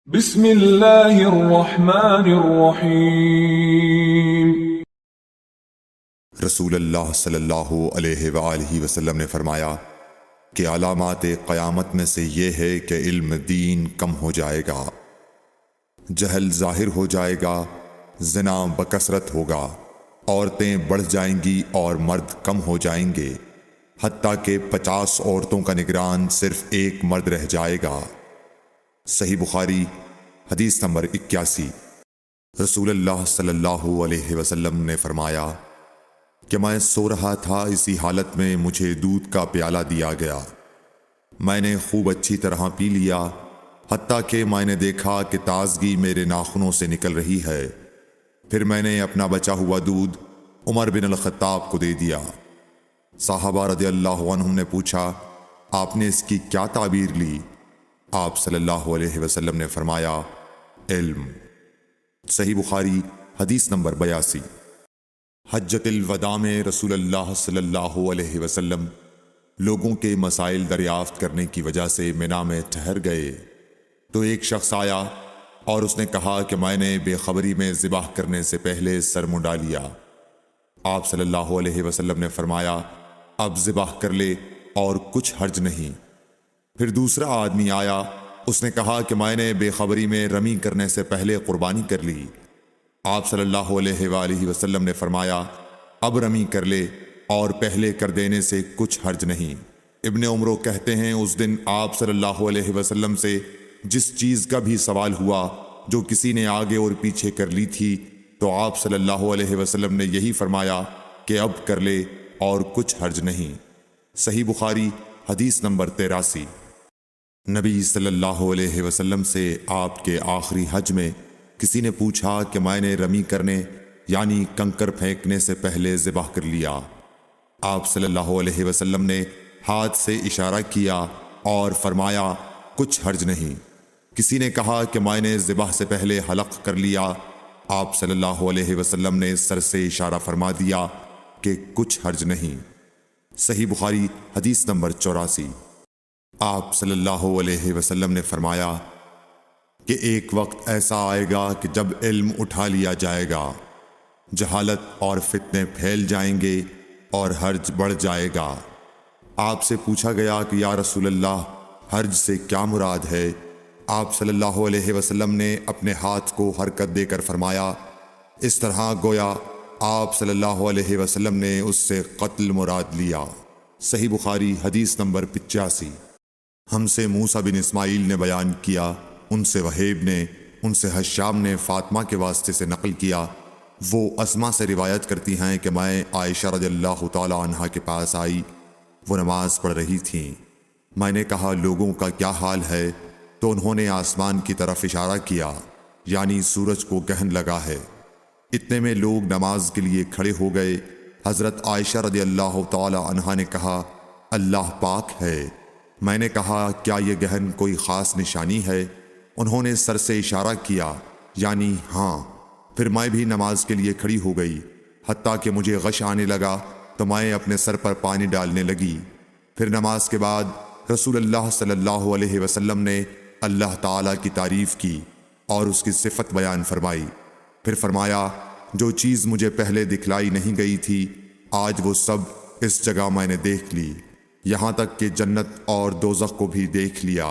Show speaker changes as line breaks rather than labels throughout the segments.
بسم اللہ الرحمن الرحیم۔
رسول اللہ صلی اللہ علیہ وآلہ وسلم نے فرمایا کہ علامات قیامت میں سے یہ ہے کہ علم دین کم ہو جائے گا، جہل ظاہر ہو جائے گا، زنا بکثرت ہوگا، عورتیں بڑھ جائیں گی اور مرد کم ہو جائیں گے، حتیٰ کہ 50 عورتوں کا نگران صرف ایک مرد رہ جائے گا۔ صحیح بخاری حدیث نمبر 81۔ رسول اللہ صلی اللہ علیہ وسلم نے فرمایا کہ میں سو رہا تھا، اسی حالت میں مجھے دودھ کا پیالہ دیا گیا، میں نے خوب اچھی طرح پی لیا، حتیٰ کہ میں نے دیکھا کہ تازگی میرے ناخنوں سے نکل رہی ہے۔ پھر میں نے اپنا بچا ہوا دودھ عمر بن الخطاب کو دے دیا۔ صحابہ رضی اللہ عنہم نے پوچھا، آپ نے اس کی کیا تعبیر لی؟ آپ صلی اللہ علیہ وسلم نے فرمایا، علم۔ صحیح بخاری حدیث نمبر 82۔ حجۃ الوداع میں رسول اللہ صلی اللہ علیہ وسلم لوگوں کے مسائل دریافت کرنے کی وجہ سے منا میں ٹھہر گئے تو ایک شخص آیا اور اس نے کہا کہ میں نے بے خبری میں ذبح کرنے سے پہلے سر منڈا لیا۔ آپ صلی اللہ علیہ وسلم نے فرمایا، اب ذبح کر لے اور کچھ حرج نہیں۔ پھر دوسرا آدمی آیا، اس نے کہا کہ میں نے بے خبری میں رمی کرنے سے پہلے قربانی کر لی۔ آپ صلی اللہ علیہ وآلہ وسلم نے فرمایا، اب رمی کر لے اور پہلے کر دینے سے کچھ حرج نہیں۔ ابن عمرو کہتے ہیں، اس دن آپ صلی اللہ علیہ وسلم سے جس چیز کا بھی سوال ہوا جو کسی نے آگے اور پیچھے کر لی تھی، تو آپ صلی اللہ علیہ وسلم نے یہی فرمایا کہ اب کر لے اور کچھ حرج نہیں۔ صحیح بخاری حدیث نمبر 83۔ نبی صلی اللہ علیہ وسلم سے آپ کے آخری حج میں کسی نے پوچھا کہ میں نے رمی کرنے یعنی کنکر پھینکنے سے پہلے ذبح کر لیا۔ آپ صلی اللہ علیہ وسلم نے ہاتھ سے اشارہ کیا اور فرمایا، کچھ حرج نہیں۔ کسی نے کہا کہ میں نے ذبح سے پہلے حلق کر لیا۔ آپ صلی اللہ علیہ وسلم نے سر سے اشارہ فرما دیا کہ کچھ حرج نہیں۔ صحیح بخاری حدیث نمبر 84۔ آپ صلی اللہ علیہ وسلم نے فرمایا کہ ایک وقت ایسا آئے گا کہ جب علم اٹھا لیا جائے گا، جہالت اور فتنے پھیل جائیں گے اور حرج بڑھ جائے گا۔ آپ سے پوچھا گیا کہ یا رسول اللہ، حرج سے کیا مراد ہے؟ آپ صلی اللہ علیہ وسلم نے اپنے ہاتھ کو حرکت دے کر فرمایا، اس طرح گویا آپ صلی اللہ علیہ وسلم نے اس سے قتل مراد لیا۔ صحیح بخاری حدیث نمبر 85۔ ہم سے موسیٰ بن اسماعیل نے بیان کیا، ان سے وہیب نے، ان سے حشام نے فاطمہ کے واسطے سے نقل کیا، وہ اسما سے روایت کرتی ہیں کہ میں عائشہ رضی اللہ تعالی عنہا کے پاس آئی، وہ نماز پڑھ رہی تھیں۔ میں نے کہا، لوگوں کا کیا حال ہے؟ تو انہوں نے آسمان کی طرف اشارہ کیا، یعنی سورج کو گہن لگا ہے۔ اتنے میں لوگ نماز کے لیے کھڑے ہو گئے۔ حضرت عائشہ رضی اللہ تعالی عنہا نے کہا، اللہ پاک ہے۔ میں نے کہا، کیا یہ گہن کوئی خاص نشانی ہے؟ انہوں نے سر سے اشارہ کیا، یعنی ہاں۔ پھر میں بھی نماز کے لیے کھڑی ہو گئی، حتیٰ کہ مجھے غش آنے لگا تو میں اپنے سر پر پانی ڈالنے لگی۔ پھر نماز کے بعد رسول اللہ صلی اللہ علیہ وسلم نے اللہ تعالیٰ کی تعریف کی اور اس کی صفت بیان فرمائی۔ پھر فرمایا، جو چیز مجھے پہلے دکھلائی نہیں گئی تھی، آج وہ سب اس جگہ میں نے دیکھ لی، یہاں تک کہ جنت اور دوزخ کو بھی دیکھ لیا،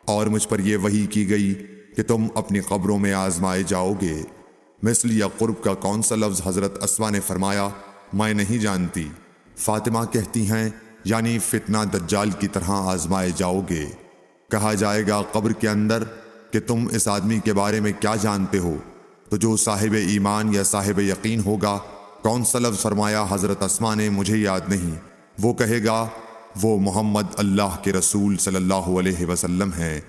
اور مجھ پر یہ وحی کی گئی کہ تم اپنی قبروں میں آزمائے جاؤ گے۔ مثل یا قرب کا کون سا لفظ؟ حضرت اسما نے فرمایا، میں نہیں جانتی۔ فاطمہ کہتی ہیں، یعنی فتنہ دجال کی طرح آزمائے جاؤ گے۔ کہا جائے گا قبر کے اندر کہ تم اس آدمی کے بارے میں کیا جانتے ہو؟ تو جو صاحب ایمان یا صاحب یقین ہوگا۔ کون سا لفظ فرمایا؟ حضرت اسما نے، مجھے یاد نہیں۔ وہ کہے گا، وہ محمد اللہ کے رسول صلی اللہ علیہ وسلم ہیں،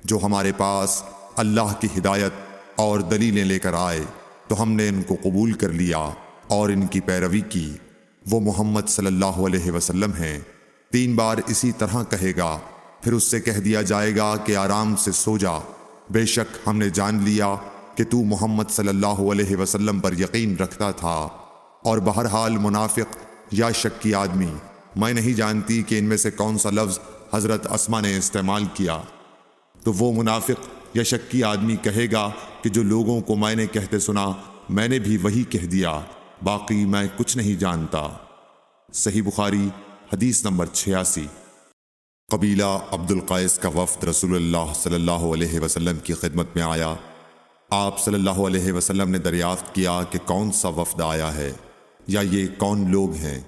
جو ہمارے پاس اللہ کی ہدایت اور دلیلیں لے کر آئے تو ہم نے ان کو قبول کر لیا اور ان کی پیروی کی۔ وہ محمد صلی اللہ علیہ وسلم ہیں۔ 3 بار اسی طرح کہے گا، پھر اس سے کہہ دیا جائے گا کہ آرام سے سو جا، بے شک ہم نے جان لیا کہ تو محمد صلی اللہ علیہ وسلم پر یقین رکھتا تھا۔ اور بہرحال منافق یا شکی آدمی، میں نہیں جانتی کہ ان میں سے کون سا لفظ حضرت اسما نے استعمال کیا۔ تو وہ منافق یا شکی آدمی کہے گا کہ جو لوگوں کو میں نے کہتے سنا میں نے بھی وہی کہہ دیا، باقی میں کچھ نہیں جانتا۔ صحیح بخاری حدیث نمبر 86۔ قبیلہ عبد القیس کا وفد رسول اللہ صلی اللہ علیہ وسلم کی خدمت میں آیا۔ آپ صلی اللہ علیہ وسلم نے دریافت کیا کہ کون سا وفد آیا ہے یا یہ کون لوگ ہیں؟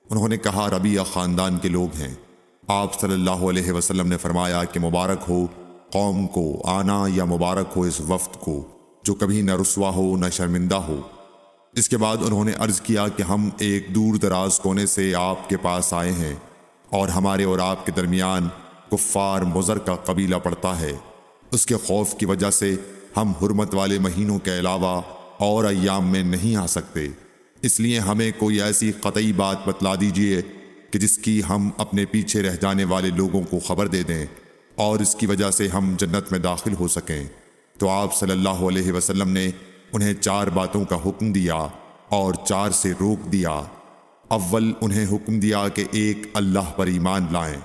انہوں نے کہا ربیعہ خاندان کے لوگ ہیں۔ آپ صلی اللہ علیہ وسلم نے فرمایا کہ مبارک ہو قوم کو آنا، یا مبارک ہو اس وفد کو جو کبھی نہ رسوا ہو نہ شرمندہ ہو۔ اس کے بعد انہوں نے عرض کیا کہ ہم ایک دور دراز کونے سے آپ کے پاس آئے ہیں، اور ہمارے اور آپ کے درمیان کفار مضر کا قبیلہ پڑتا ہے۔ اس کے خوف کی وجہ سے ہم حرمت والے مہینوں کے علاوہ اور ایام میں نہیں آ سکتے، اس لیے ہمیں کوئی ایسی قطعی بات بتلا دیجیے کہ جس کی ہم اپنے پیچھے رہ جانے والے لوگوں کو خبر دے دیں اور اس کی وجہ سے ہم جنت میں داخل ہو سکیں۔ تو آپ صلی اللہ علیہ وسلم نے انہیں 4 باتوں کا حکم دیا اور 4 سے روک دیا۔ اول انہیں حکم دیا کہ ایک اللہ پر ایمان لائیں،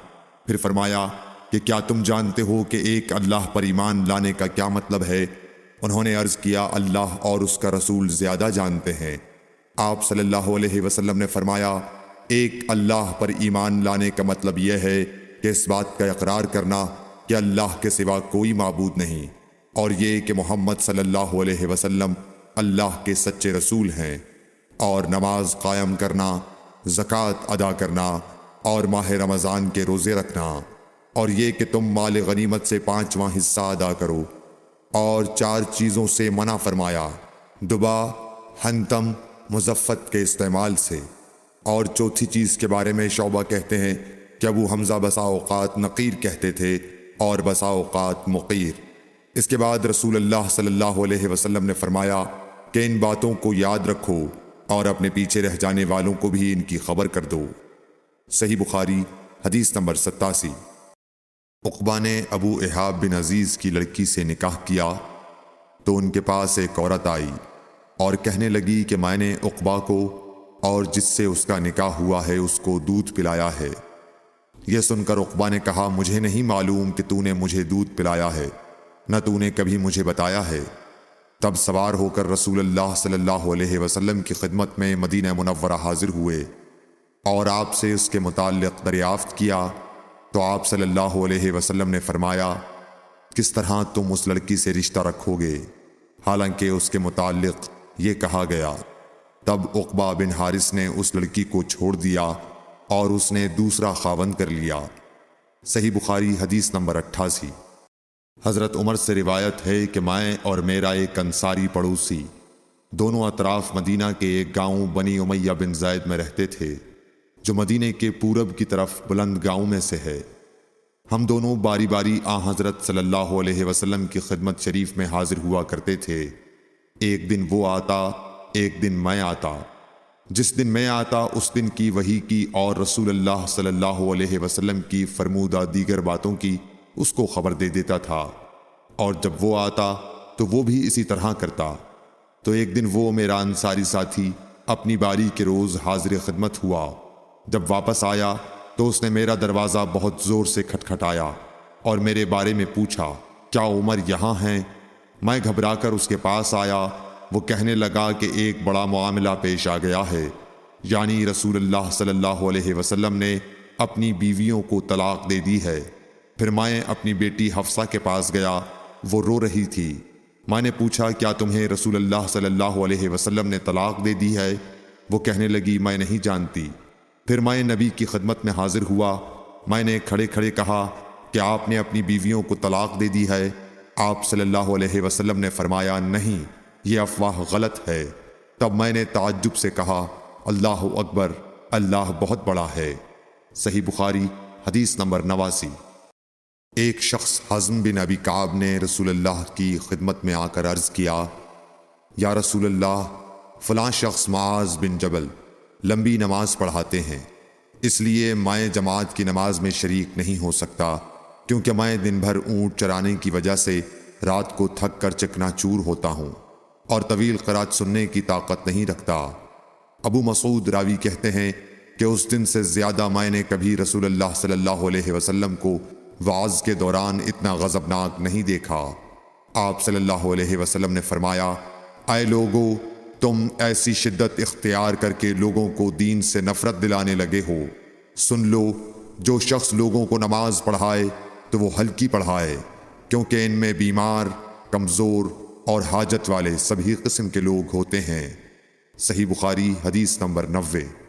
پھر فرمایا کہ کیا تم جانتے ہو کہ ایک اللہ پر ایمان لانے کا کیا مطلب ہے؟ انہوں نے عرض کیا اللہ اور اس کا رسول زیادہ جانتے ہیں۔ آپ صلی اللہ علیہ وسلم نے فرمایا ایک اللہ پر ایمان لانے کا مطلب یہ ہے کہ اس بات کا اقرار کرنا کہ اللہ کے سوا کوئی معبود نہیں، اور یہ کہ محمد صلی اللہ علیہ وسلم اللہ کے سچے رسول ہیں، اور نماز قائم کرنا، زکوٰۃ ادا کرنا اور ماہ رمضان کے روزے رکھنا، اور یہ کہ تم مال غنیمت سے 5واں حصہ ادا کرو، اور 4 چیزوں سے منع فرمایا، دبا، حنتم، مزفت کے استعمال سے۔ اور چوتھی چیز کے بارے میں شعبہ کہتے ہیں کہ ابو حمزہ بسا اوقات نقیر کہتے تھے اور بسا اوقات مقیر۔ اس کے بعد رسول اللہ صلی اللہ علیہ وسلم نے فرمایا کہ ان باتوں کو یاد رکھو اور اپنے پیچھے رہ جانے والوں کو بھی ان کی خبر کر دو۔ صحیح بخاری حدیث نمبر 87۔ عقبہ نے ابو احاب بن عزیز کی لڑکی سے نکاح کیا تو ان کے پاس ایک عورت آئی اور کہنے لگی کہ میں نے عقبہ کو اور جس سے اس کا نکاح ہوا ہے اس کو دودھ پلایا ہے۔ یہ سن کر عقبہ نے کہا مجھے نہیں معلوم کہ تو نے مجھے دودھ پلایا ہے، نہ تو نے کبھی مجھے بتایا ہے۔ تب سوار ہو کر رسول اللہ صلی اللہ علیہ وسلم کی خدمت میں مدینہ منورہ حاضر ہوئے اور آپ سے اس کے متعلق دریافت کیا تو آپ صلی اللہ علیہ وسلم نے فرمایا کس طرح تم اس لڑکی سے رشتہ رکھو گے، حالانکہ اس کے متعلق یہ کہا گیا۔ تب عقبہ بن حارث نے اس لڑکی کو چھوڑ دیا اور اس نے دوسرا خاوند کر لیا۔ صحیح بخاری حدیث نمبر 88۔ حضرت عمر سے روایت ہے کہ میں اور میرا ایک انصاری پڑوسی دونوں اطراف مدینہ کے ایک گاؤں بنی امیہ بن زید میں رہتے تھے، جو مدینے کے پورب کی طرف بلند گاؤں میں سے ہے۔ ہم دونوں باری باری حضرت صلی اللہ علیہ وسلم کی خدمت شریف میں حاضر ہوا کرتے تھے۔ ایک دن وہ آتا، ایک دن میں آتا۔ جس دن میں آتا اس دن کی وحی کی اور رسول اللہ صلی اللہ علیہ وسلم کی فرمودہ دیگر باتوں کی اس کو خبر دے دیتا تھا، اور جب وہ آتا تو وہ بھی اسی طرح کرتا۔ تو ایک دن وہ میرا انصاری ساتھی اپنی باری کے روز حاضر خدمت ہوا۔ جب واپس آیا تو اس نے میرا دروازہ بہت زور سے کھٹکھٹایا اور میرے بارے میں پوچھا کیا عمر یہاں ہیں؟ میں گھبرا کر اس کے پاس آیا۔ وہ کہنے لگا کہ ایک بڑا معاملہ پیش آ گیا ہے، یعنی رسول اللہ صلی اللہ علیہ وسلم نے اپنی بیویوں کو طلاق دے دی ہے۔ پھر میں اپنی بیٹی حفصہ کے پاس گیا، وہ رو رہی تھی۔ میں نے پوچھا کیا تمہیں رسول اللہ صلی اللہ علیہ وسلم نے طلاق دے دی ہے؟ وہ کہنے لگی میں نہیں جانتی۔ پھر میں نبی کی خدمت میں حاضر ہوا۔ میں نے کھڑے کھڑے کہا کہ آپ نے اپنی بیویوں کو طلاق دے دی ہے؟ آپ صلی اللہ علیہ وسلم نے فرمایا نہیں، یہ افواہ غلط ہے۔ تب میں نے تعجب سے کہا اللہ اکبر، اللہ بہت بڑا ہے۔ صحیح بخاری حدیث نمبر 89۔ ایک شخص حزم بن ابی کعب نے رسول اللہ کی خدمت میں آ کر عرض کیا یا رسول اللہ، فلاں شخص معاذ بن جبل لمبی نماز پڑھاتے ہیں، اس لیے میں جماعت کی نماز میں شریک نہیں ہو سکتا، کیونکہ میں دن بھر اونٹ چرانے کی وجہ سے رات کو تھک کر چکنا چور ہوتا ہوں اور طویل قرات سننے کی طاقت نہیں رکھتا۔ ابو مسعود راوی کہتے ہیں کہ اس دن سے زیادہ میں نے کبھی رسول اللہ صلی اللہ علیہ وسلم کو وعظ کے دوران اتنا غضبناک نہیں دیکھا۔ آپ صلی اللہ علیہ وسلم نے فرمایا، اے لوگو، تم ایسی شدت اختیار کر کے لوگوں کو دین سے نفرت دلانے لگے ہو۔ سن لو، جو شخص لوگوں کو نماز پڑھائے تو وہ ہلکی پڑھائے، کیونکہ ان میں بیمار، کمزور اور حاجت والے سبھی قسم کے لوگ ہوتے ہیں۔ صحیح بخاری حدیث نمبر 90۔